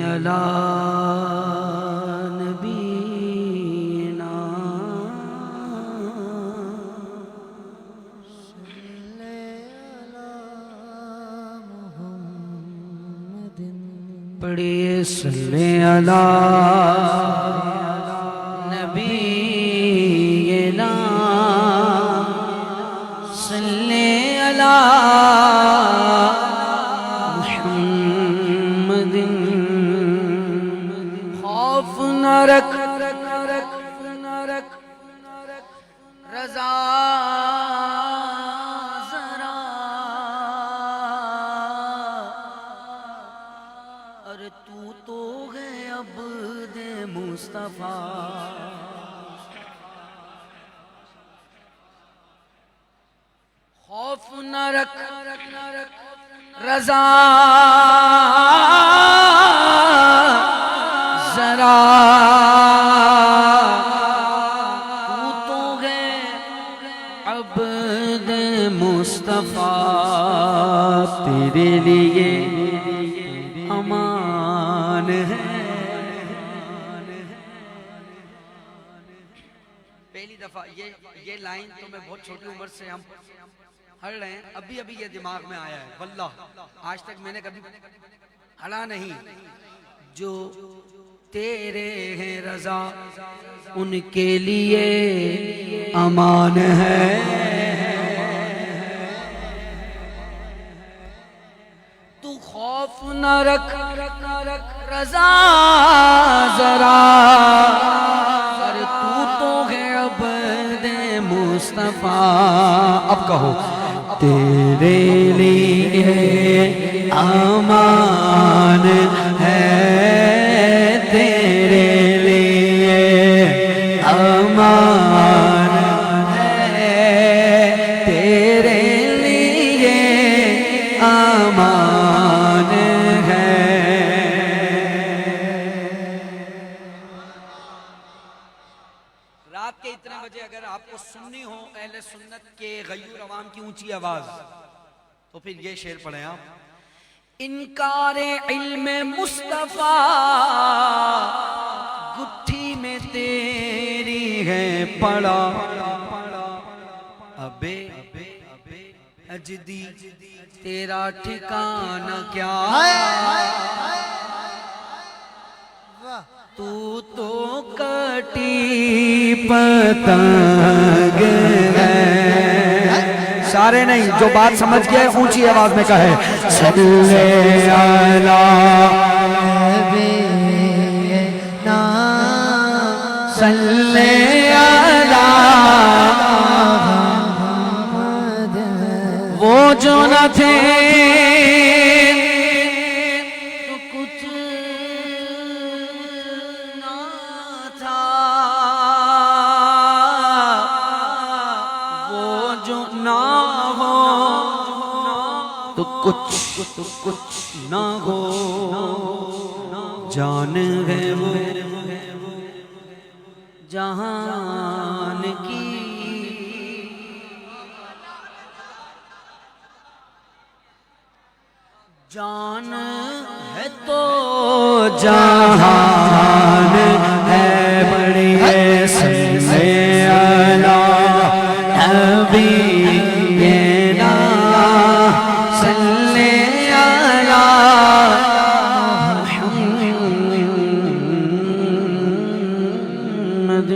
علی نبینا پڑھیے صلی علی نبینا صلی علی محمد خوف نہ رکھ رضا ذرا ارے تو ہے عبد مصطفیٰ خوف نہ رکھ رضا ذرا تو ہے عبد مصطفیٰ تیرے لیے امان ہے پہلی دفعہ یہ لائن تو میں بہت چھوٹی عمر سے ہم پڑھ رہے ہیں ابھی یہ دماغ میں آیا ہے واللہ آج تک میں نے کبھی پڑھا نہیں جو تیرے ہیں رضا ان کے لیے امان ہے تو خوف نہ رکھ رضا ذرا پر تو ہے عبد مصطفیٰ اب کہو تیرے لیے امان ہے تیرے لیے امان ہے تیرے لیے امان ہے رات کے اتنے بجے اگر آپ کو سننی ہو اہل سنت کے غیور عوام کی اونچی آواز تو پھر یہ شعر پڑھیں آپ انکار علم مصطفیٰ گٹھی میں تیری ہے پڑا ابے اجدی تیرا ٹھکانہ کیا تو کٹی پتنگ ہے سارے نہیں جو بات سمجھ گئے اونچی آواز میں کہے صلی علی نبینا صلی علی وہ جو نہ تھے تو کچھ نہ تھا وہ جو نہ ہو تو کچھ نہ ہو جان ہے وہ جہان کی جان ہے تو جہان ہے بڑی ہے صلی علی نبینا صلی علی محمد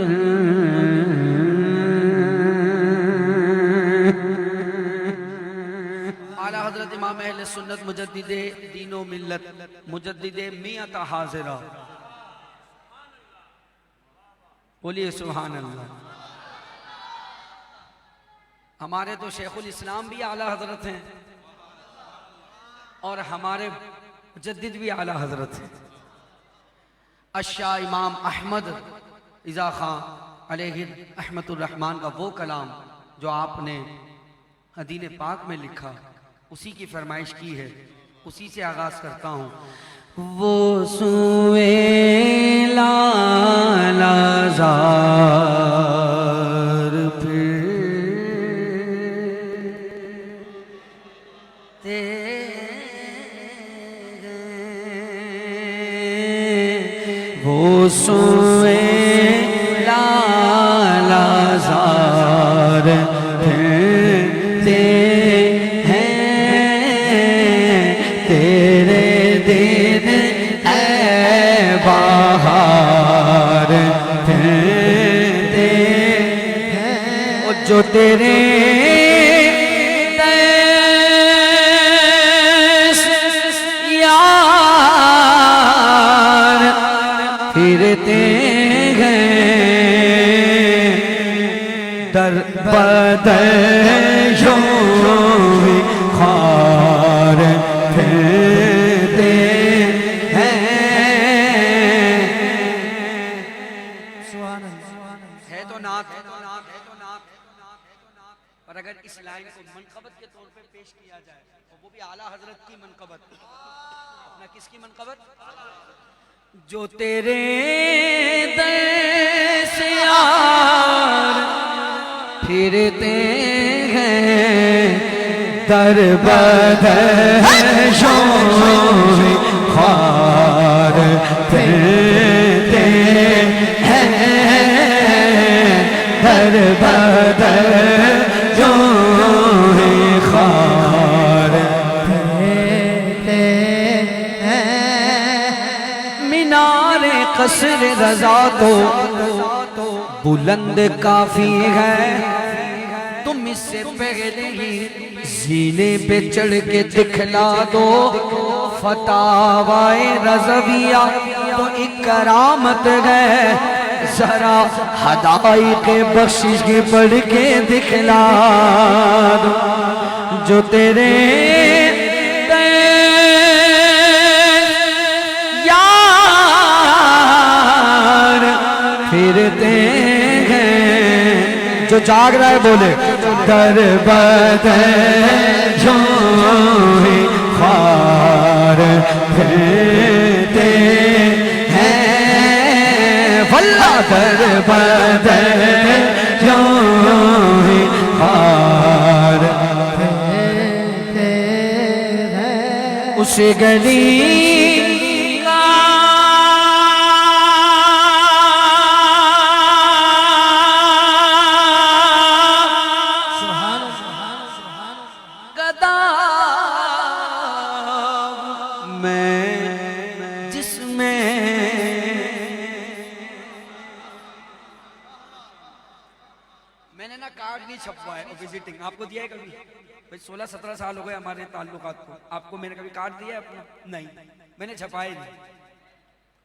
اعلیٰ حضرت امام اہل سنت مجدد دین و ملت مجدد میت حاضرہ بولیے سبحان اللہ ہمارے تو شیخ الاسلام بھی اعلیٰ حضرت ہیں اور ہمارے مجدد بھی اعلیٰ حضرت ہیں الشاہ امام احمد رضا خان علیہ رحمت الرحمن کا وہ کلام جو آپ نے حدیث پاک میں لکھا اسی کی فرمائش کی ہے اسی سے آغاز کرتا ہوں وہ سوئے لالازار پھر وہ سوئے لالا زار پھرتے ہیں تیرے دن اے بہار پھرتے ہیں جو تیرے پھرتے ہیں در بدر یوں خار پھرتے ہیں. ہے تو نعت پر اگر اس لائن کو منقبت کے طور پہ پیش کیا جائے تو وہ بھی اعلیٰ حضرت کی منقبت. اپنا کس کی منقبت؟ جو تیرے در سے یار پھرتے ہیں در بدر یوں خار پھرتے ہیں در بدر یوں خار پھرتے ہیں. مینار قصر رضا تو بلند کافی ہے تم اس سے پہلے ہی زینے پہ چڑھ کے دکھلا دو. فتاوی رضویہ تو ایک کرامت ہے ذرا حدائق بخشش کی پڑھ کے دکھلا دو. جو تیرے پھرتے ہیں جو جاگ رہا ہے بولے در بدر یوں خار پھرتے ہیں واللہ در بدر یوں خار پھرتے ہیں. اس گلی میں نے نا کارڈ نہیں چھپوا ہے وزٹنگ آپ کو دیا ہے کبھی؟ بھئی 16-17 سال ہو گئے ہمارے تعلقات کو. آپ کو میں نے کبھی کارڈ دیا ہے اپنا؟ نہیں میں نے چھپائے نہیں.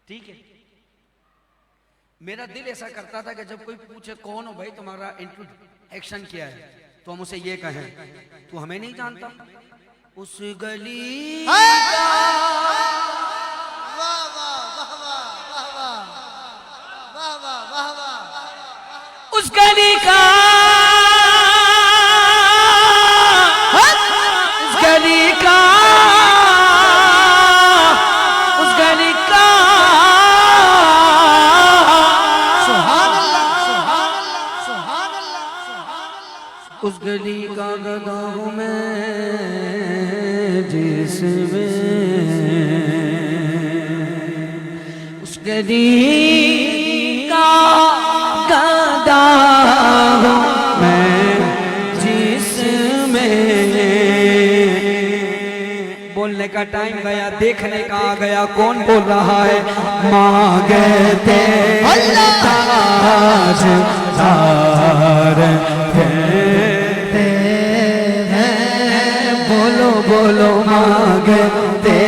ٹھیک ہے میرا دل ایسا کرتا تھا کہ جب کوئی پوچھے کون ہو بھائی تمہارا انٹروڈکشن کیا ہے تو ہم اسے یہ کہیں تو ہمیں نہیں جانتا. اس گلی اس گلی کا اس گلی کا اس گلی کا سبحان اللہ سبحان اللہ اس گلی کا گدا ہوں میں جس میں اس گلی کا گدا ہوں میں جس میں. بولنے کا ٹائم گیا دیکھنے کا آ گیا کون بول رہا ہے. مانگتے تاج دار پھرتے ہیں بولو بولو مانگتے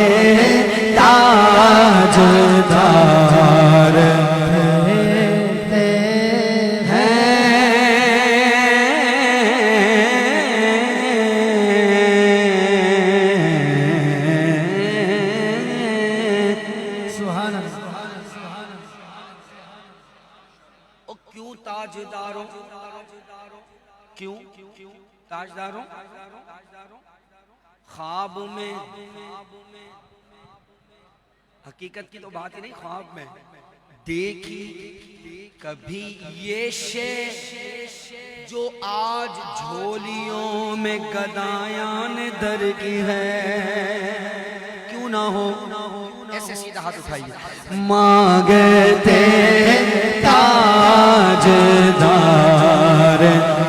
تاج دار کیوں تاجداروں خواب میں حقیقت کی تو بات ہی نہیں خواب میں دیکھی کبھی یہ شے جو آج جھولیوں میں گدایان در کی ہے. کیوں نہ ہو ایسے سیدھا ہاتھ اٹھائیے. مانگتے تاجدار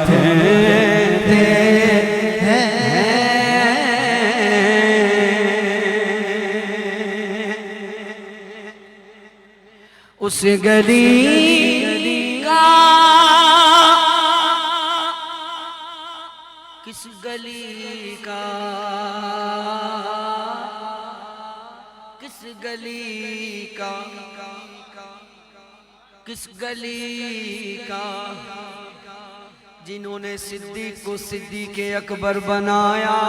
پھرتے ہیں اس گلی کا کس گلی کا کس گلی کا کس گلی کا جنہوں نے صدیق کو صدیق اکبر بنایا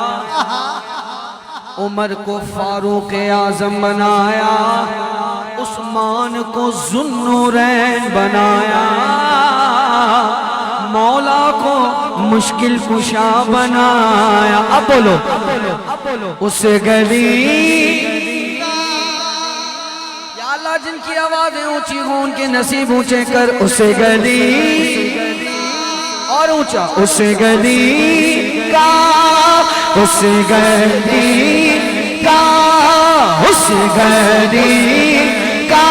عمر کو فاروق اعظم بنایا عثمان کو ذوالنورین بنایا مولا کو مشکل کشا بنایا. اب بولو اس گلی یا اللہ جن کی آوازیں اونچی ہوں ان کے نصیب اونچے کر. اس گلی اور اونچا اس گلی کا اس گلی کا اس گلی کا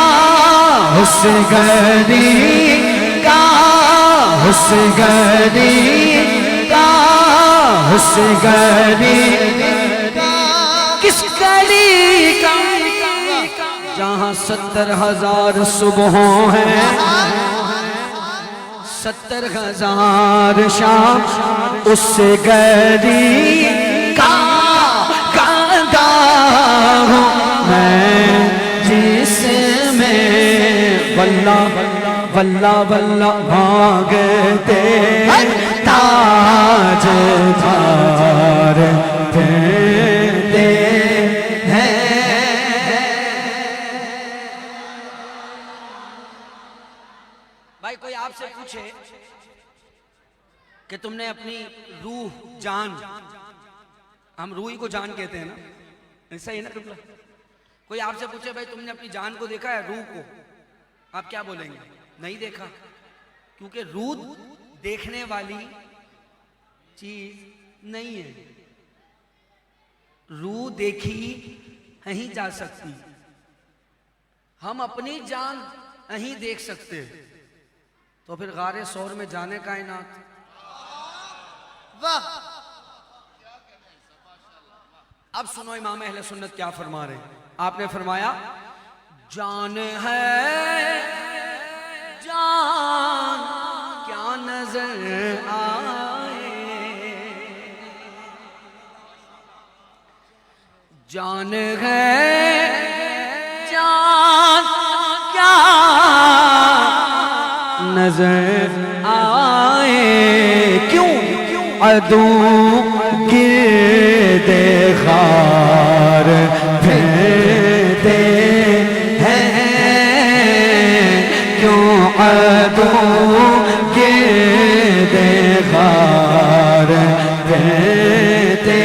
اس گلی کا اس گلی کا اس گلی کس گلی کا جہاں 70,000 صبحوں ہیں 70,000 شام اس گلی کا گانا ہوں میں جس میں واللہ واللہ واللہ مانگتے تاجدار پھرتے ہیں. بھائی کوئی آپ سے پوچھے کہ تم نے اپنی روح جان ہم روح کو جان کہتے ہیں نا ایسا ہی نا قبلہ کوئی آپ سے پوچھے بھائی تم نے اپنی جان کو دیکھا ہے روح کو آپ کیا بولیں گے نہیں دیکھا کیونکہ روح دیکھنے والی چیز نہیں ہے روح دیکھی نہیں جا سکتی ہم اپنی جان نہیں دیکھ سکتے تو پھر غار ثور میں جانے کائنات اب سنو امام اہل سنت کیا فرما رہے ہیں آپ نے فرمایا جان ہے جان کیا نظر آئے جان ہے جان کیا نظر آئے کیوں عدو گرد خار پھرتے ہیں کیوں عدو گرد خار پھرتے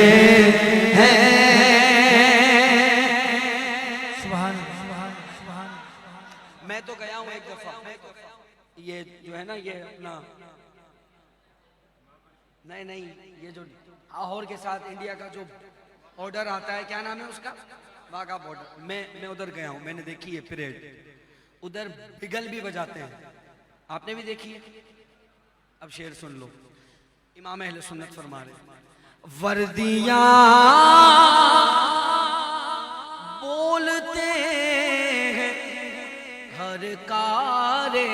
ہیں. میں تو گیا ہوں ایک دفعہ یہ جو ہے نا یہ اپنا نہیں یہ جو لاہور کے ساتھ انڈیا کا جو آرڈر آتا ہے کیا نام ہے اس کا واگا بارڈر میں ادھر گیا ہوں میں نے دیکھی ہے پریڈ ادھر بگل بھی بجاتے ہیں آپ نے بھی دیکھی ہے اب شعر سن لو امام اہل سنت فرما رہے وردیاں بولتے ہیں ہر کارے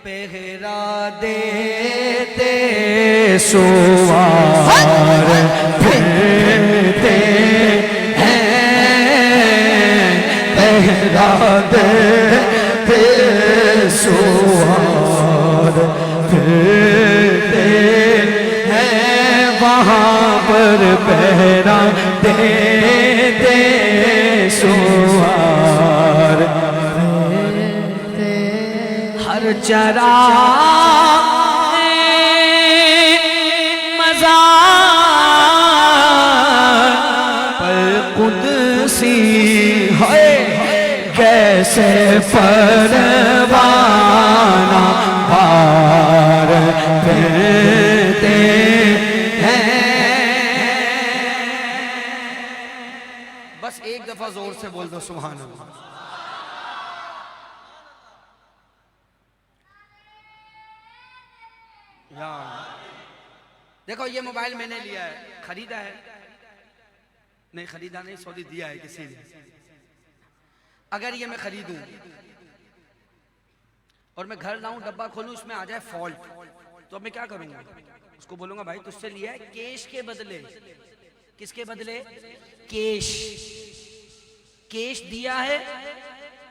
پہرا دیتے سوار پھرتے ہیں پہرا دیتے سوار پھرتے ہیں وہاں پر پہرا دیتے سوار ہر چراغ مزار پر قدسی ہے کیسے پروانہ بار پھرتے ہیں. بس ایک دفعہ دفعہ زور سے بول دو سبحان اللہ. دیکھو یہ موبائل میں نے لیا ہے, خریدا ہے نہیں, خریدا نہیں, سعودی دیا ہے کسی نے. اگر یہ میں خریدوں اور میں گھر لاؤں, ڈبہ کھولوں, اس میں آ جائے فالٹ, تو اب میں کیا کروں گا؟ اس کو بولوں گا بھائی تجھ سے لیا ہے کیش کے بدلے. کس کے بدلے؟ کیش. کیش دیا ہے,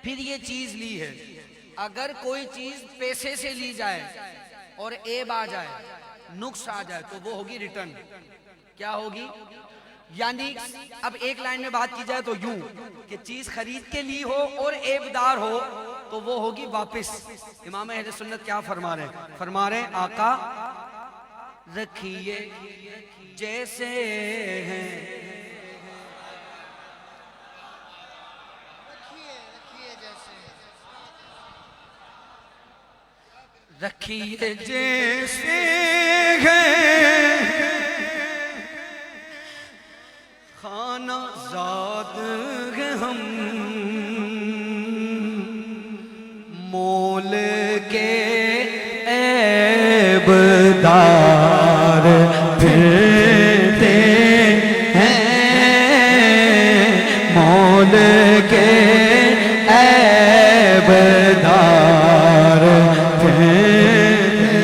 پھر یہ چیز لی ہے. اگر کوئی چیز پیسے سے لی جائے اور عیب آ جائے, نقص آ جائے, تو وہ ہوگی ریٹرن. کیا ہوگی؟ یعنی اب ایک لائن میں بات کی جائے تو یوں کہ چیز خرید کے لی ہو اور عیب دار ہو تو وہ ہوگی واپس. امام اہل سنت کیا فرما رہے ہیں؟ فرما رہے ہیں آقا رکھیے جیسے ہیں, رکھیے جیسے ہیں, خانہ زاد ہیں ہم, مول کے عیب دار پھرتے ہیں, مول کے عیب دار پھرتے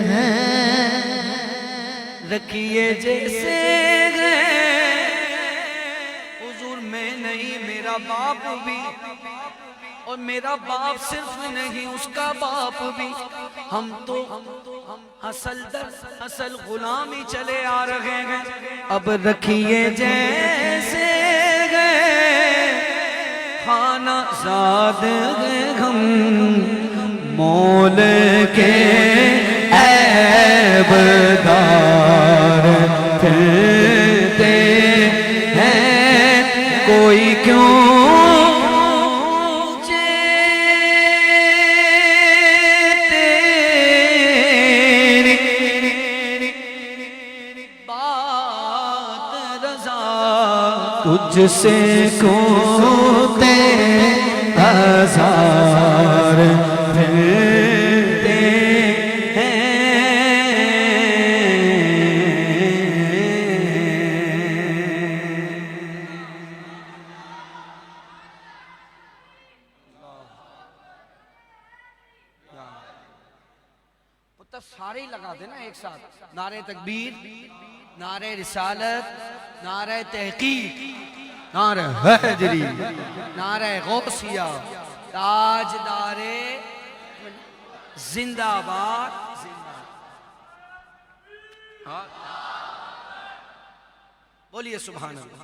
ہیں, رکھیے جیسے باپ بھی, اور میرا باپ صرف نہیں اس کا باپ بھی, ہم تو اصل غلامی چلے آ رہے ہیں. اب رکھیے جیسے گئے خانہ زاد ہم, مول کے عیب دار پھرتے ہیں, کوئی کیوں تجھ سے کوتے ہزار پھرتے ہیں. پتہ سارے ہی لگا دینا ایک ساتھ, نعرہ تکبیر, نعرہ رسالت, نعرہ تحقیق, نعرہ حیدری, نعرہ غوثیہ, تاجدار زندہ باد. بولیے سبحان اللہ.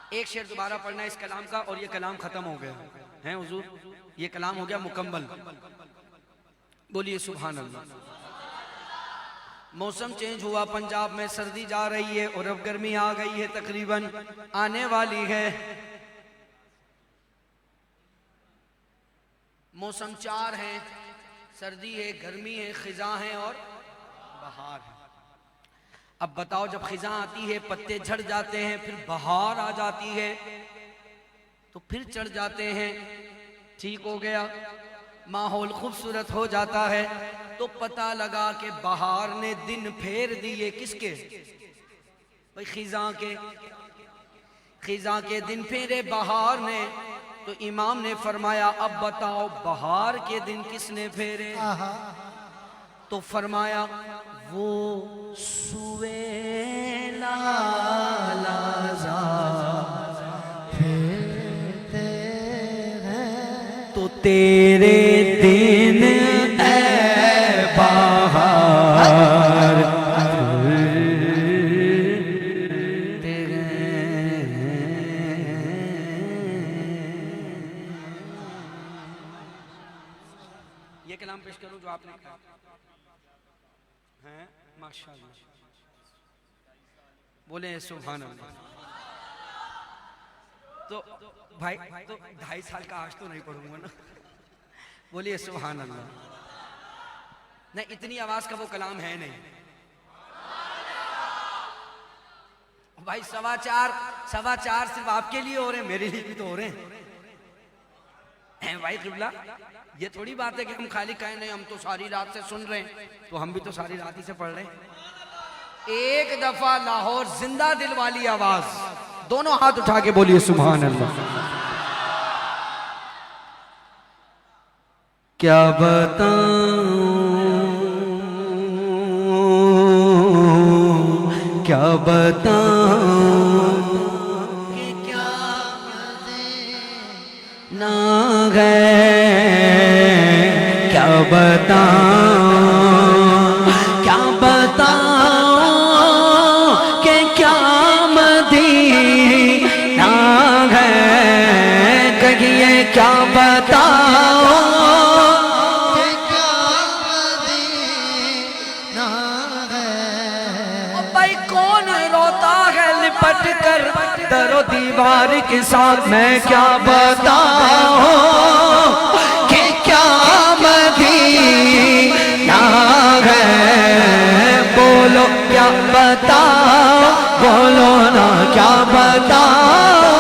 ایک شعر دوبارہ پڑھنا ہے اس کلام کا اور یہ کلام ختم ہو گیا ہے حضور, یہ کلام ہو گیا مکمل. بولیے سبحان اللہ. موسم چینج ہوا, پنجاب میں سردی جا رہی ہے اور اب گرمی آ گئی ہے, تقریباً آنے والی ہے. موسم چار ہیں, سردی ہے, گرمی ہے, خزاں ہے اور بہار ہے. اب بتاؤ جب خزاں آتی ہے پتے جھڑ جاتے ہیں, پھر بہار آ جاتی ہے تو پھر چڑھ جاتے ہیں. ٹھیک ہو گیا, ماحول خوبصورت ہو جاتا ہے, تو پتہ لگا کہ بہار نے دن پھیر دیے کس کے؟ بھئی خزاں کے. خزاں کے دن پھیرے بہار نے, تو امام نے فرمایا اب بتاؤ بہار کے دن کس نے پھیرے؟ تو فرمایا وہ سویلا پھیرتے ہیں, تو تیرے دن اے بہار تیرے. یہ کلام پیش کروں جو آپ نے کہا ہے, ماشاءاللہ. بولے سبحان اللہ. تو بھائی تو 2.5 سال کا آج تو نہیں پڑھوں گا نا. بولیے سبحان اللہ. نہیں اتنی آواز کا وہ کلام ہے نہیں. بھائی 4:15 صرف آپ کے لیے ہو رہے ہیں، میرے لیے بھی تو ہو رہے ہیں بھائی قبلہ۔ یہ تھوڑی بات ہے کہ ہم خالی کہیں نہیں ہم تو ساری رات سے سن رہے ہیں، تو ہم بھی تو ساری رات ہی سے پڑھ رہے ہیں۔ ایک دفعہ لاہور زندہ دل والی آواز، دونوں ہاتھ اٹھا کے بولیے سبحان اللہ۔ کیا بتاؤں کیا بتاؤں کہ کیا نہ گئے، کیا بتاؤں کیا بتاؤں کہ کیا مدینہ ہے، کہیے کیا بتاؤں کہ کیا مدینہ ہے۔ بھائی کون روتا ہے لپٹ کر در و دیوار کے ساتھ، میں کیا بتاؤں کہ کیا مدینہ ہے، بولو کیا بتاؤ، بولو نا کیا بتاؤ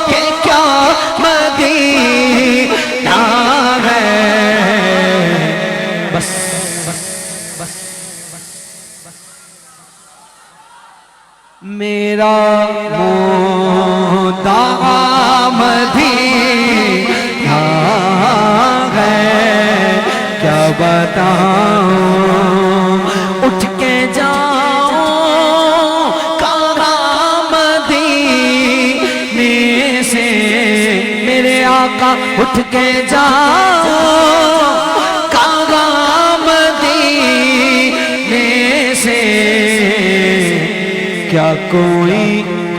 کہ کیا مدینہ ہے۔ بس میرا مدعا مدینہ ہے، کیا بتاؤں اٹھ کے جاؤں کہاں مدینے سے، میرے آقا اٹھ کے جاؤں کہاں مدینے سے، کیا کوئی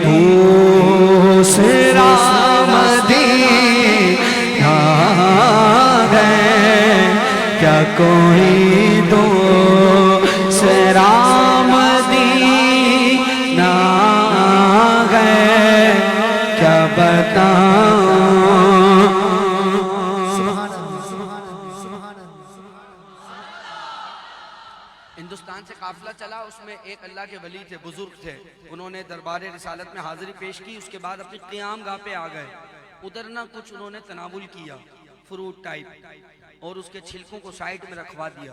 دوسرا مدینہ ہے، کیا کوئی دوسرا مدینہ ہے، کیا بتاؤں۔ ہندوستان سے قافلہ چلا، اس میں ایک اللہ کے ولی تھے، بزرگ تھے، انہوں نے دربار رسالت میں حاضری پیش کی، اس کے بعد اپنی قیام گاہ پہ آ گئے۔ ادھر نہ کچھ انہوں نے تناول کیا فروٹ ٹائپ، اور اس کے چھلکوں کو سائیڈ میں رکھوا دیا۔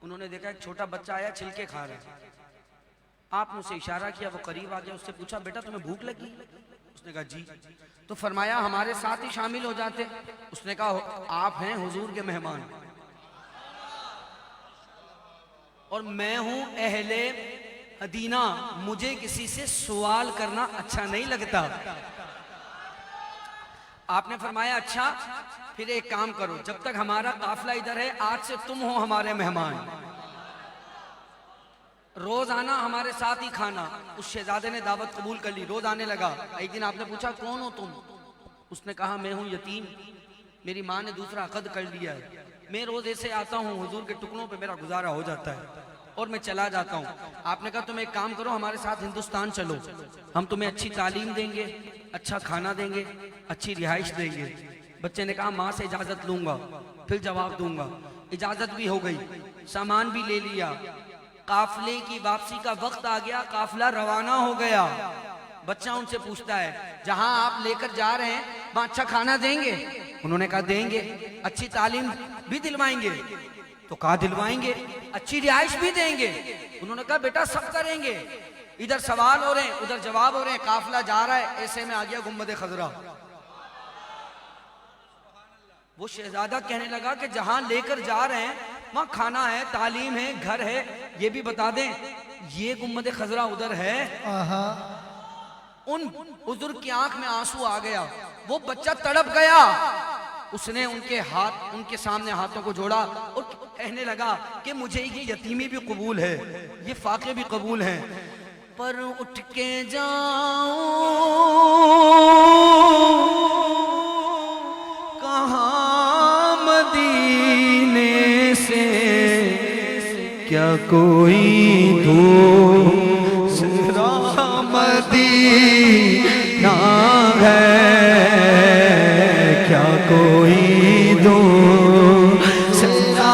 انہوں نے دیکھا ایک چھوٹا بچہ آیا چھلکے کھا رہا ہے، آپ نے اسے اشارہ کیا، وہ قریب آ گیا، اس سے پوچھا بیٹا تمہیں بھوک لگی؟ اس نے کہا جی، تو فرمایا ہمارے ساتھ ہی شامل ہو جاتے۔ اس نے کہا آپ ہیں حضور کے مہمان اور میں ہوں اہل مدینہ، مجھے کسی سے سوال کرنا اچھا نہیں لگتا۔ آپ نے فرمایا اچھا پھر ایک کام کرو، جب تک ہمارا قافلہ ادھر ہے آج سے تم ہو ہمارے مہمان، روز آنا ہمارے ساتھ ہی کھانا۔ اس شہزادے نے دعوت قبول کر لی، روز آنے لگا۔ ایک دن آپ نے پوچھا کون ہو تم؟ اس نے کہا میں ہوں یتیم، میری ماں نے دوسرا عقد کر لیا ہے، میں روز ایسے آتا ہوں، حضور کے ٹکڑوں پہ میرا گزارا ہو جاتا ہے اور میں چلا جاتا ہوں۔ آپ نے کہا تم ایک کام کرو، ہمارے ساتھ ہندوستان چلو، ہم تمہیں اچھی تعلیم دیں گے، اچھا کھانا دیں گے، اچھی رہائش دیں گے۔ بچے نے کہا ماں سے اجازت لوں گا پھر جواب دوں گا۔ اجازت بھی ہو گئی، سامان بھی لے لیا، قافلے کی واپسی کا وقت آ گیا، قافلہ روانہ ہو گیا۔ بچہ ان سے پوچھتا ہے جہاں آپ لے کر جا رہے ہیں وہاں اچھا کھانا دیں گے؟ انہوں نے کہا دیں گے۔ اچھی تعلیم بھی دلوائیں گے؟ تو کہا دلوائیں گے۔ اچھی رہائش بھی دیں گے؟ انہوں نے کہا بیٹا سب کریں گے۔ ادھر سوال ہو رہے ہیں ادھر جواب ہو رہے ہیں، قافلہ جا رہا ہے، ایسے میں آ گیا گنبد خضرا۔ وہ شہزادہ کہنے لگا کہ جہاں لے کر جا رہے ہیں وہاں کھانا ہے، تعلیم ہے، گھر ہے، یہ بھی بتا دیں یہ گنبد خضرا ادھر ہے؟ ان بزرگ کی آنکھ میں آنسو آ گیا، وہ بچہ تڑپ گیا۔ اس نے ان کے سامنے ہاتھوں کو جوڑا اور کہنے لگا کہ مجھے یہ یتیمی بھی قبول ہے، یہ فاقے بھی قبول ہیں، پر اٹھ کے جاؤں کہاں مدینے سے، کیا کوئی دوسرا مدینہ ہے، کیا کوئی دوسرا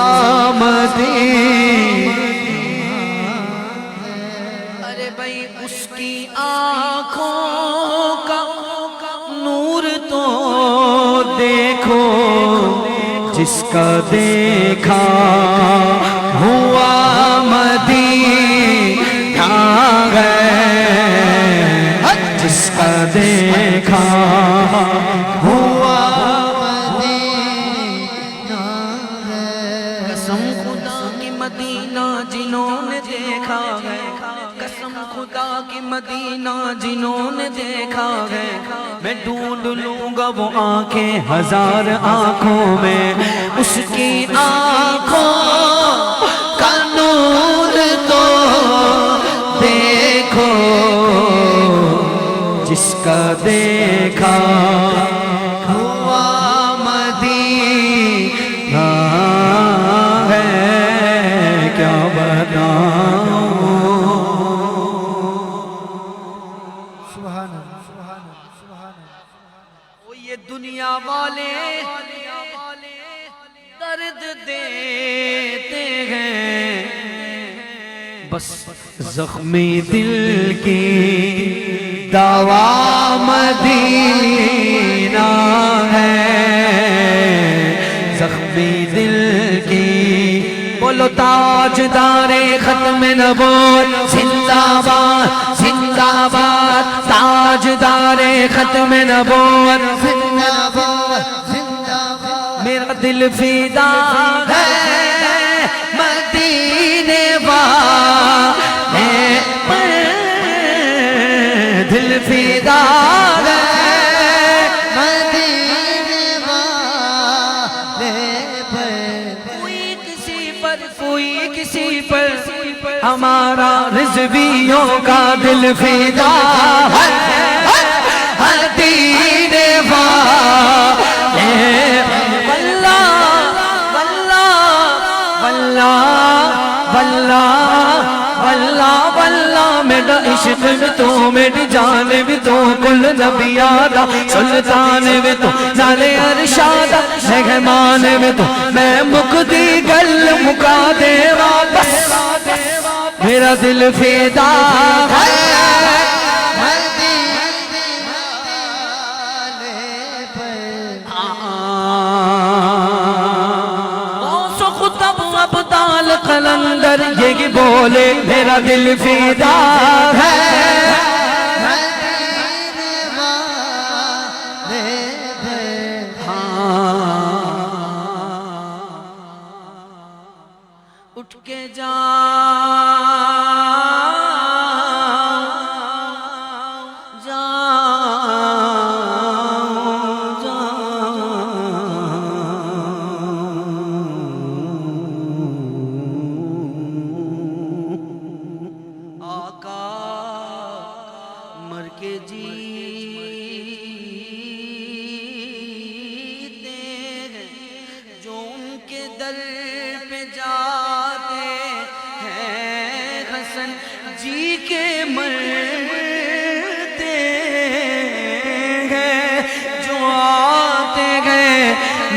مدینہ ہے۔ ارے بھائی جس کا دیکھا ہوا مدینہ ہے، جس کا دیکھا ہوا مدینہ ہے۔ قسم خدا کی مدینہ جنہوں نے دیکھا ہے، قسم خدا کی مدینہ جنہوں نے دیکھا ہے، میں ڈھونڈ لوں گا وہ آنکھیں ہزار آنکھوں میں، اس کی آنکھوں کا نور تو دیکھو، جس کا دیکھا ہوا مدینہ ہے، کیا بتاؤں۔ یہ دنیا والے درد دیتے ہیں، بس زخمی دل کی دوا مدینہ ہے، زخمی دل کی بولو تاجدار ختم نبوت زندہ باد زندہ باد، تاجدار ختم نبوت زندہ باد زندہ باد، میرا دل فدا ہے مدینے والے پر، دل فدا ہے مدینے والے پر، کوئی کسی پر ہمارا رضویوں کا دل فدا ہے مدینے والے، واللہ واللہ واللہ واللہ واللہ واللہ، میرا عشق بھی تو میری جان بھی تو، کل نبی آدھا سلطان بھی تو، نالے ارشادہ مہمان بھی تو، میں مقدی گل مکا دے واپس، میرا دل فدا ہے ابدال قلندر یہ بولے، میرا دل فدا ہے اٹھ کے جا جی کے مرتے ہیں، جو آتے گئے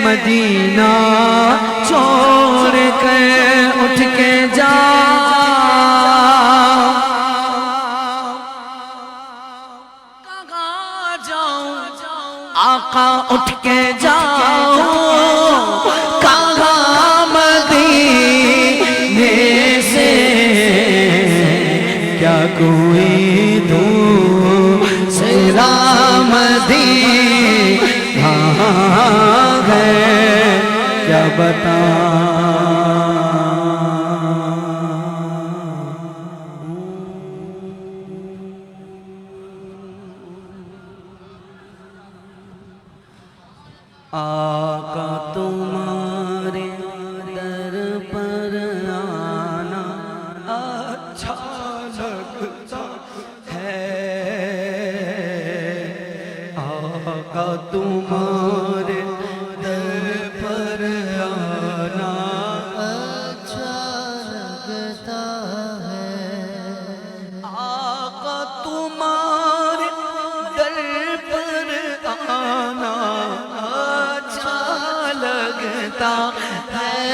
مدینہ چھوڑ کر، اٹھ کے جا کہاں جاؤں آقا، اٹھ کے جاؤ کہاں مدینے سے، کیا کوئی دوسرا مدینہ ہے، کیا آقا تمہارے در پر آنا اچھا لگتا ہے، آقا تمہارے در پر آنا اچھا لگتا ہے، آقا تمہارے در پر آنا اچھا لگتا ہے،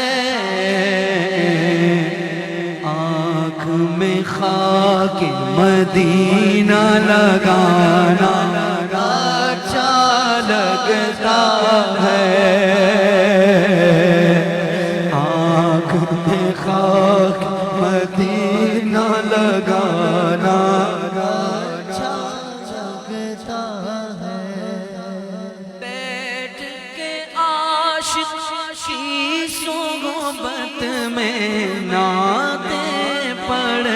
آنکھ میں خاک مدینہ لگانا اچھا لگتا ہے، بیٹھ کے عاشق کی صحبت میں نعتیں پڑھ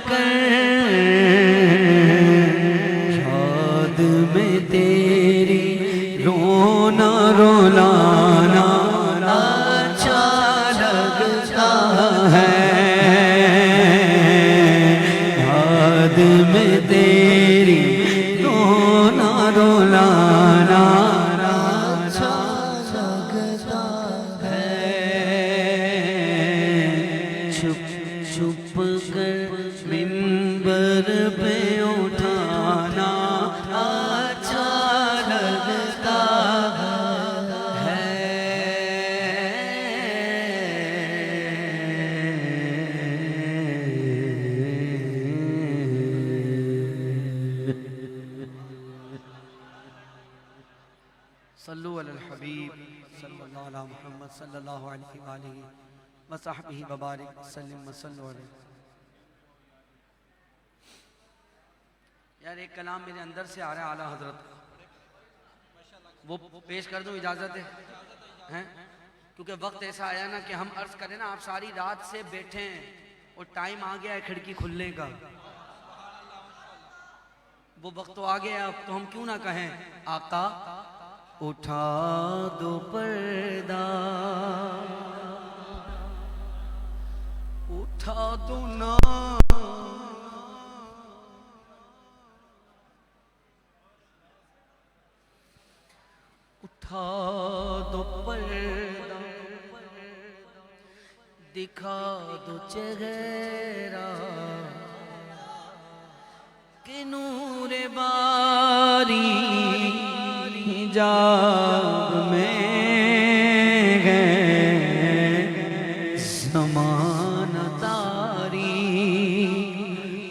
کر یاد میں تیری رونا رولانا اچھا لگتا ہے، یاد میں تیری رونا رولانا اچھا لگتا ہے، چھپ چھپ کر منبر پہ اٹھانا اچھا لگتا صلو علی الحبیب صلی اللہ علیہ محمد صلی اللہ علیہ وآلہ وصحبہ وبارک وسلم وصلو علیہ۔ یار ایک کلام میرے اندر سے آ رہا ہے اعلیٰ حضرت کا، وہ پیش کر دوں، اجازت ہے؟ کیونکہ وقت ایسا آیا نا کہ ہم عرض کریں نا، آپ ساری رات سے بیٹھے ہیں اور ٹائم آ گیا ہے کھڑکی کھلنے کا، وہ وقت تو آ گیا، اب تو ہم کیوں نہ کہیں آقا اٹھا دو پردہ، اٹھا دو نا، اٹھا دو پردہ، دکھا دو چہرہ کہ نور باری حجاب میں ہے، زمانہ تاری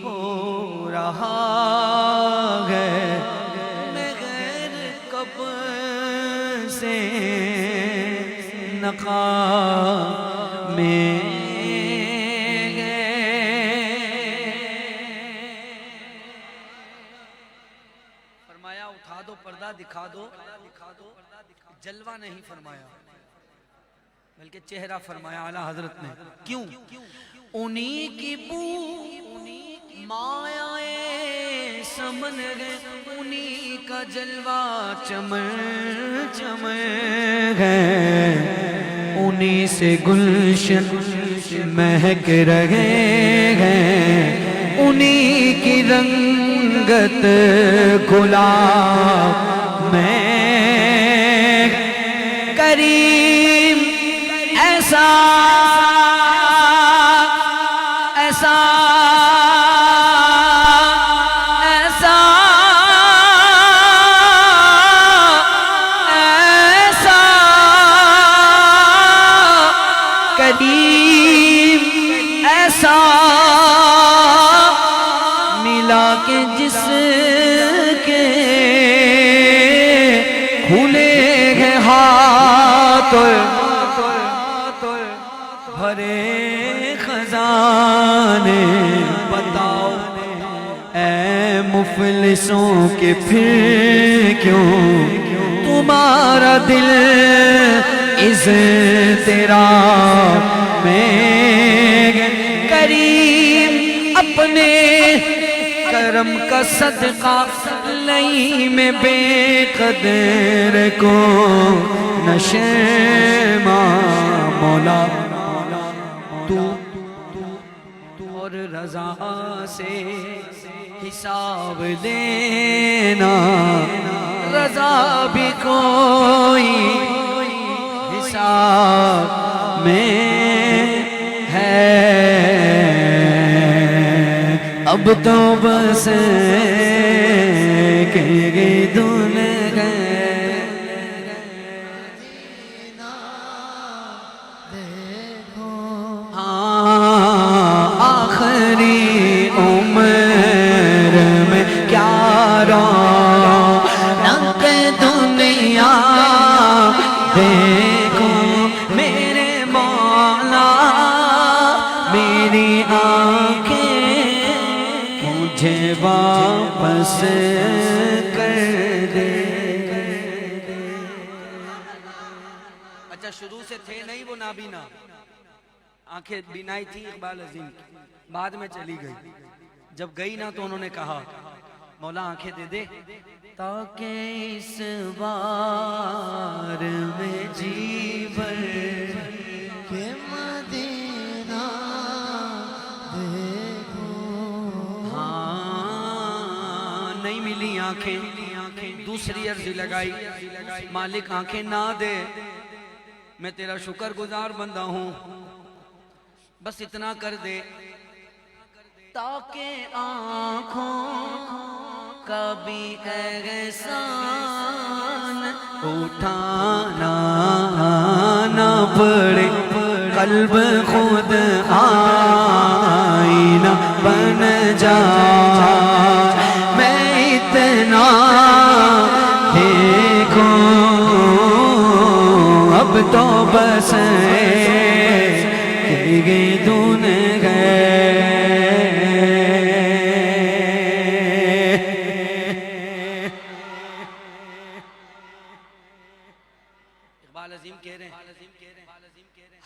ہو رہا ہے، میں غیر کب سے نقاب میں اٹھا دو پردہ، دکھا دو جلوہ نہیں فرمایا بلکہ چہرہ فرمایا اعلیٰ حضرت نے۔ کیوں؟ انہی کی بو مایا سمن ہے، انہی کا جلوہ چمن چمن ہے، انہی سے گلشن مہک رہے ہیں، انہی کی رنگت گلاب میں، کریم ایسا ایسا ایسا ایسا کریم ایسا ملا کہ جس کے کھلے ہیں ہاتھ بھرے خزانے، بتاؤ اے مفلسوں کے پھر کیوں تمہارا دل اضطراب میں، کریم اپنے کرم کا صدقہ لئی میں بے قدر کو نشیما، مولا تو اور رضا سے حساب دینا، رضا بھی کوئی حساب میں ہے، اب تو بس کہ دل گئے، آخری عمر میں کیا رونق دنیا دیکھو میرے مولا، میری آنکھیں مجھے واپس شروع سے تھے نہیں وہ نابینا، آنکھیں بینائی تھی اقبال عظیم کی، بعد میں چلی گئی، جب گئی نا تو انہوں نے کہا مولا آنکھیں دے دے تاکہ اس بار میں جی بھر کہ مدینہ دیکھو۔ ہاں نہیں ملی آنکھیں، دوسری عرضی لگائی مالک آنکھیں نہ دے، میں تیرا شکر گزار بندہ ہوں، بس اتنا کر دے تاکہ آنکھوں کا بھی احسان اٹھانا نہ پڑے، قلب خود آئینہ بن جائے، میں اتنا دیکھوں اب تو بس دون گئے۔ اقبال عظیم کہہ رہے ہیں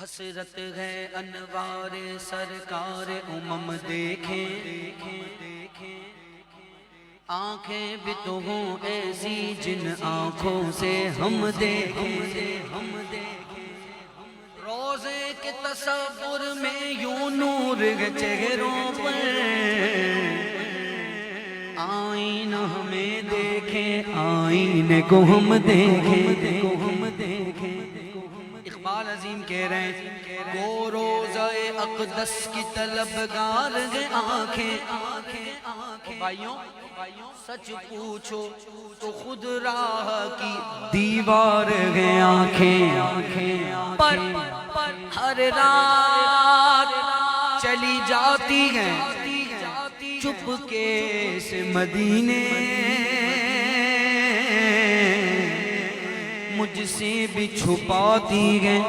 حسرت ہے انوار سرکار امم دیکھیں، آنکھیں بھی تو ہوں ایسی جن آنکھوں سے ہم دیکھیں، روزے کے تصور میں یوں نور ہے چہروں پر، آئینہ ہمیں دیکھیں آئینے کو ہم دیکھیں۔ اقبال عظیم کہہ رہے ہیں وہ روزہ اقدس کی طلبگار ہے آنکھیں، بھائیوں سچ پوچھو تو خود راہ کی دیوار ہے آنکھیں، پر ہر رات چلی جاتی ہیں چپکے سے مدینے، مجھ سے بھی چھپاتی ہیں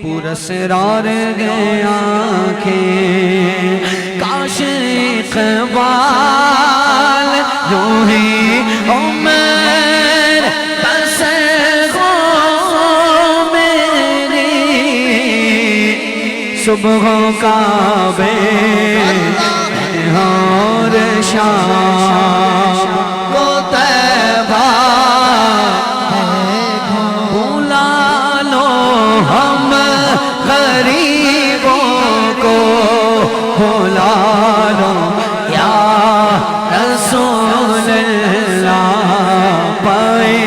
پراسرار گئے آنکھیں، کاش اقبال یوں ہی عمر بسر ہو میری، صبحوں کا اور شام کو طیبہ ہم غریبوں کو بلا لو یا رسول اللہ، پائے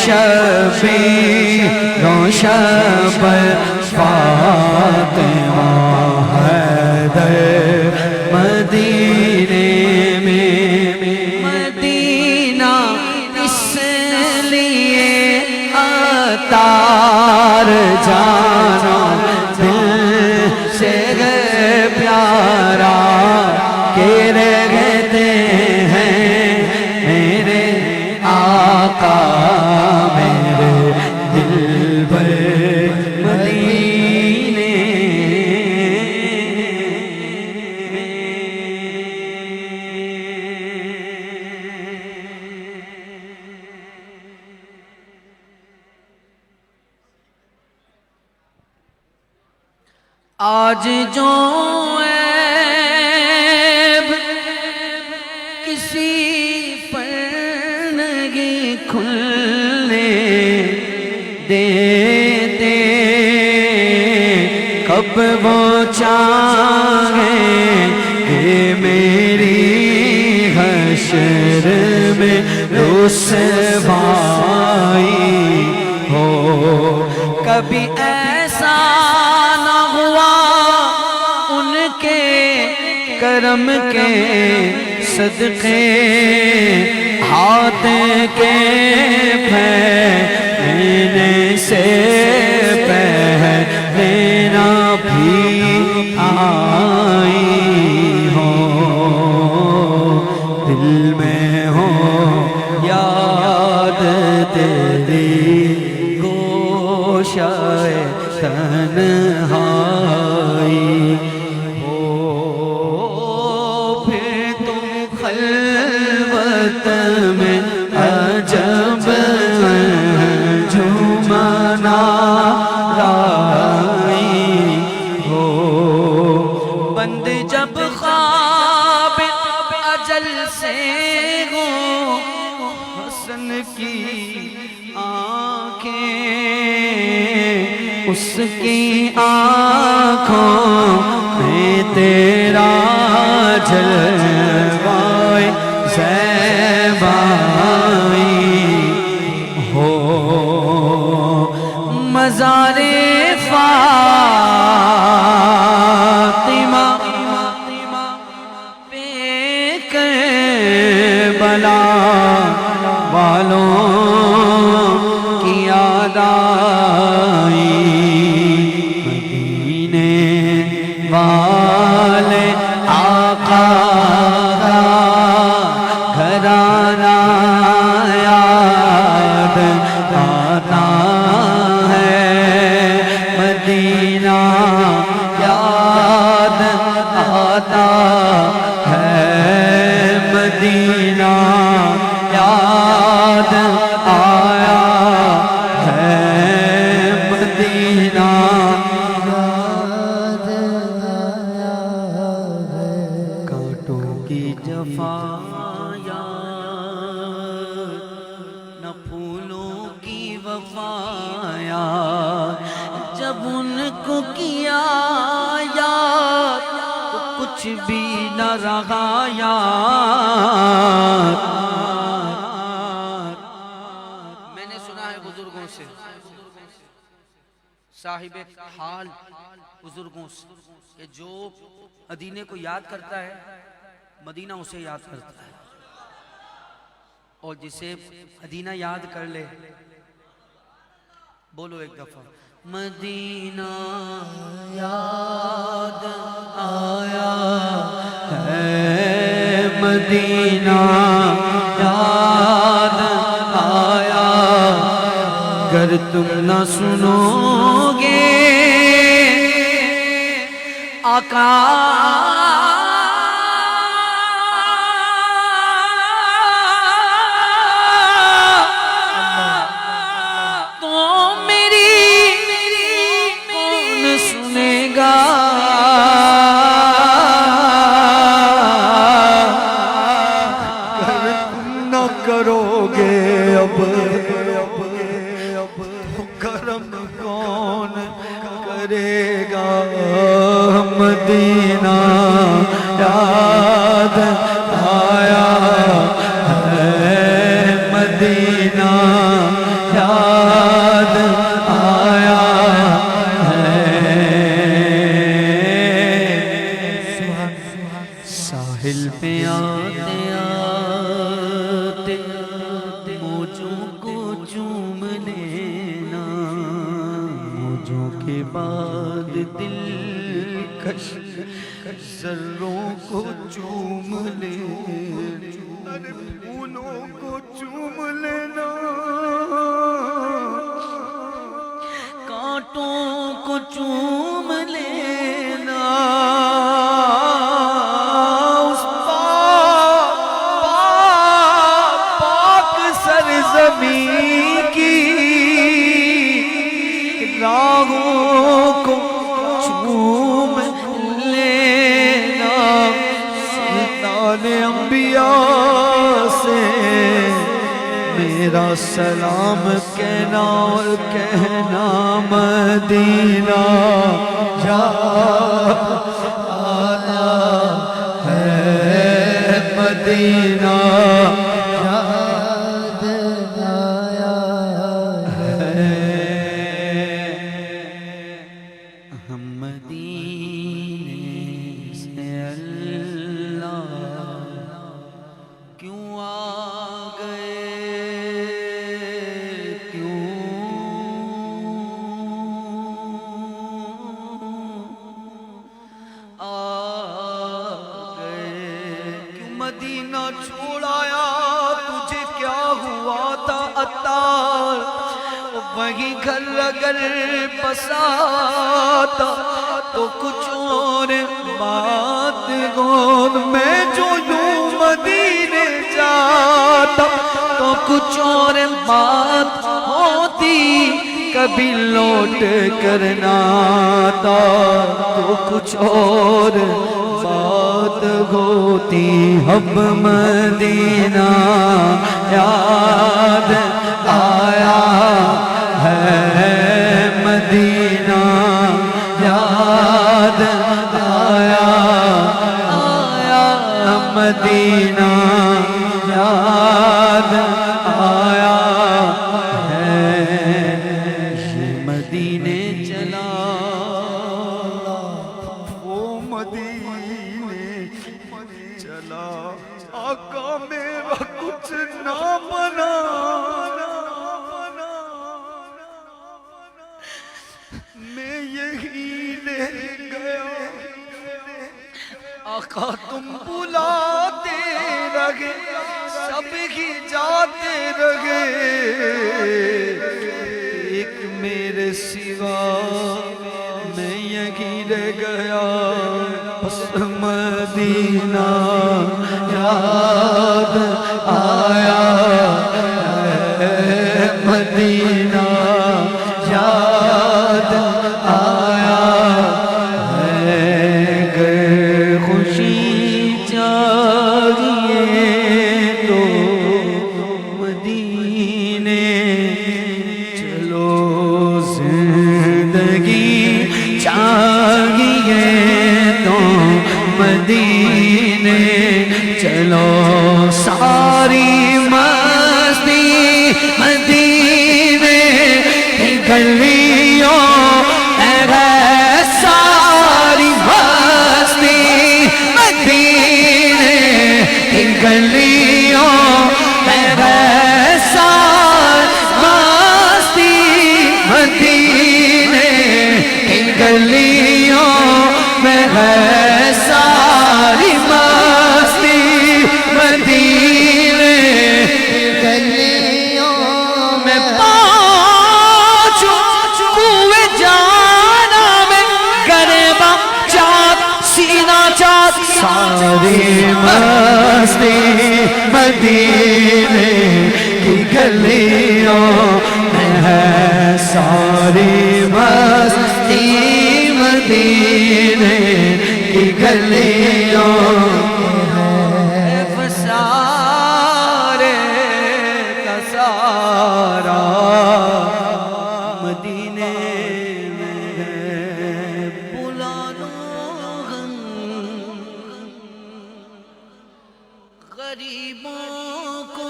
شفیع و شفاعت حیدر مدینے میں، مدینہ اس لیے تار جانا دل سے پیارا کہ رہتے ہیں میرے آقا میرے دل پر مدینے آج جو عیب کسی پر نہیں کھلنے دیتے، کب وہ چاہیں کہ میری حشر میں رسوائی ہو، کبھی ایسا کرم کے صدقے ہاتھ کے پھیلنے سے پہلے نہ بھی آئی ہو، دل میں ہو یاد تیری گوشائے تنہائی، خلوت میں عجب انجمنا کی آنکھیں، اس کی آنکھوں میں تیرا جلوائے زیبائی ہو، مزار فاطمہ پہ کربلا والوں کی یاد آئی، مدینے والے آقا کا گھرانہ یاد آتا ہے، مدینہ یاد آتا ہے، مدینہ یاد آیا ہے، مدینہ یاد آیا ہے، کانٹوں کی جفا یاد، نہ پھولوں کی وفا یاد، جب ان کو کیا یاد تو کچھ بھی نہ رہا یاد۔ میں نے سنا ہے بزرگوں سے، صاحب حال بزرگوں سے، کہ جو مدینے کو یاد کرتا ہے مدینہ اسے یاد کرتا ہے، اور جسے مدینہ یاد کر لے، بولو ایک دفعہ، مدینہ یاد آیا ہے، مدینہ یاد آیا، گر تم نہ سنو گے آقا تو میری کون سنے گا، گر تم نہ کرو گے اب کرم کون کرے گا، مدینہ یاد آیا ہے، مدینہ یاد آیا ہے، ساحل پہ آتے آتے موجوں کو چوم لینا، موجوں کے بعد دلکش ذروں کو چوم لینا، پھولوں کو چوم لینا، کانٹوں کو چوم لینا، اس پاک سرزمین کی راہوں کو چوم لینا، سلطان انبیاء سے میرا سلام کہنا اور کہنا، مدینہ یاد آتا ہے، مدینہ یاد آیا ہے، ہم مدینے سے اللہ کیوں آ گئے، کیوں آ گئے، کیوں مدینہ چھوڑایا، تجھے کیا ہوا تھا عطار، وہی گھر اگر بساتا تو کچھ اور بات گود، میں جو یوں مدینے جاتا تو کچھ اور بات ہوتی، کبھی لوٹ کرنا آتا تو کچھ اور بات ہوتی، اب مدینہ یاد آیا ہے مدینہ، یاد آیا مدینہ، یاد آیا ہے یہ مدینے چلا، وہ مدینے چلا، آقا میرا کچھ نہ بنا، میں یہی لے گیا، آقا تم بلاتے رہے، سب ہی جاتے رہے، ایک میرے سوا میں یہی رہ گیا، بس مدینہ یاد آیا ہے مدینہ، یاد آیا ہے گر خوشی چاہیے تو مدینے چلو، زندگی چاہیے تو مدینے چلو، ساری مستی مدینے کی گلیوں ہے، ساری مستی مدینے کی گلیوں ہے، ساری مستی مدینے کی گلیوں میں ہے، ساری مستی مدینے کی گلیوں میں، پانچوں کوئے جانا میں گریباں چاک سینہ چاک، ساری مستی مدینے کی گلیوں میں ہے، ساری مستی مدینے کی گلیوں میں ہے، سارے کا سارا مدینے میں ہے، بلا لو غریبوں کو،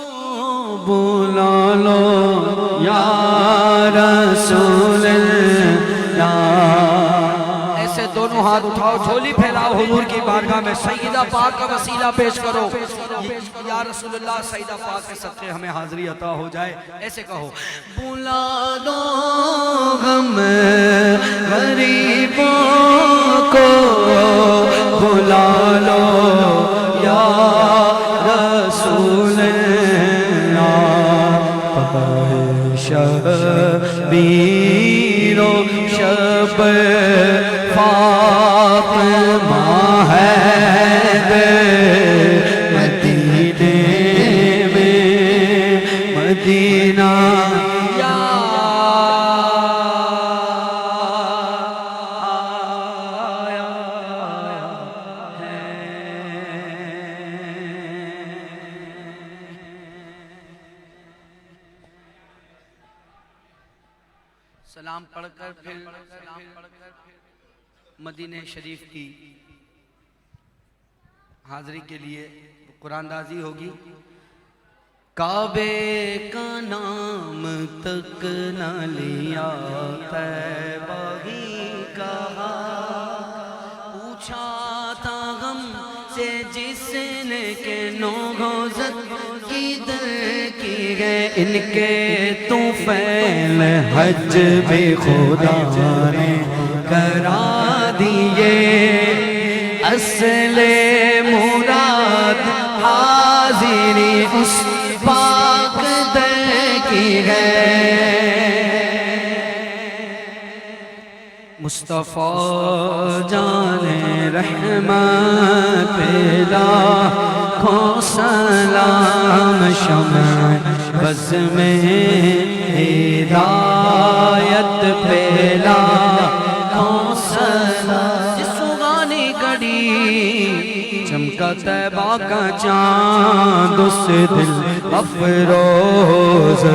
بلا لو یا رسول اللہ، ایسے دونوں ہاتھ اٹھاؤ، جھولی پھیلاؤ، حضور کی بارگاہ میں سیدہ پاک کا وسیلہ پیش کرو، یا رسول اللہ سیدہ پاک کے صدقے ہمیں حاضری عطا ہو جائے، ایسے کہو، بلا دو ہم غریبوں کو، بلا لو یا رسول اللہ، شبیر و شب فاطمہ ہے مدینے میں، مدینہ سلام پڑھ کر پھر مدینہ شریف کی حاضری کے لیے قرآن دازی ہوگی۔ کعبے کا نام تک نہ لیا طیبہ ہی کہا، پوچھا تھا غم سے جس نے کہ نوگوزت کی در کی ہے، ان کے طوفیل حج بے خدا نے کرا دیے، اصل مراد حاضری اس پاک در کی ہے۔ مصطفیٰ جان رحمت پہ لاکھوں سلام، شمع بز میں ہدایت پہ لاکھوں سلام، جس سوگانی کڑی چمکا طیبہ کا چاند اس دل افروز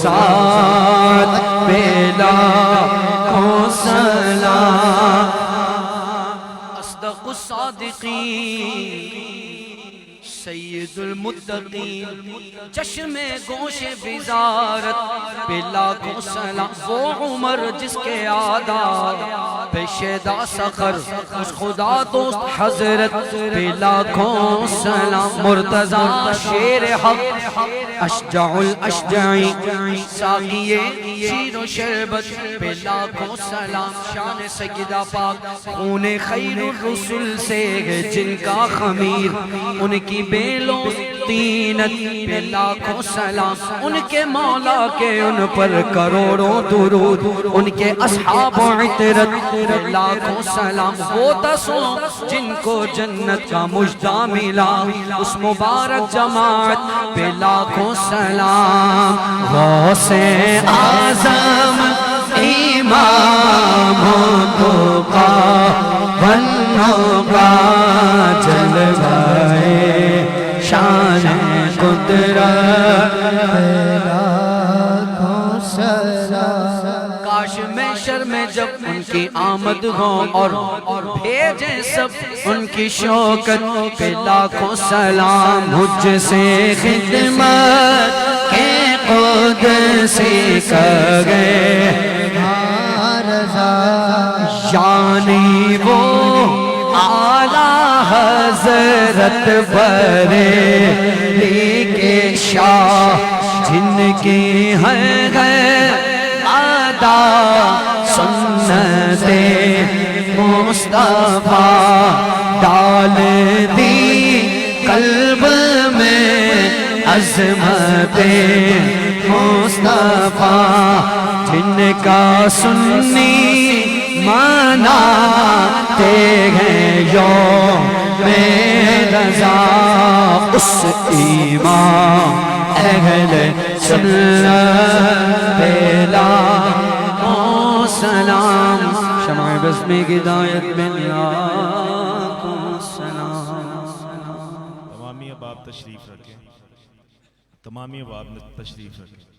ساتھ بیلا کو سلام اصدق الصادقین سید المتقین چشم گوش وزارت پہ لاکھوں سلام وہ عمر جس کے عادات پہ شیدا سخر اس خدا دوست حضرت پہ لاکھوں سلام مرتضی شیر حق اشجع الاشجعی ساقی شیر و شربت پہ لاکھوں سلام شان سیدہ پاک خون خیر الرسل سے جن کا خمیر ان کی بیلوں تینت پہ لاکھوں سلام ان کے مولا کے ان پر کروڑوں درود ان کے اصحاب و عطرت پہ لاکھوں سلام وہ دسوں جن کو جنت کا مجدہ ملا اس مبارک جماعت پہ لاکھوں سلام غوث اعظم امام کا بنوں کا جلوائے شان قدرت لاکھوں سلام کاش محشر میں جب ان کی آمد ہو اور بھیجیں سب ان کی شوکت پہ لاکھوں سلام مجھ سے خدمت کے قدسی کرے یعنی وہ اعلیٰ حضرت بریلی کے شاہ جن کی ہے ادا سنت مصطفیٰ ڈال دی قلب میں عظمت مصطفیٰ جن کا سنی مناتے ہیں یوم رضا اس امام اہل سنت پہ لاکھوں سلام شمع بزمی کی ہدایت میں لاکھوں سلام تمامی اباب تشریف رکھیں تمامی اباب تشریف رکھیں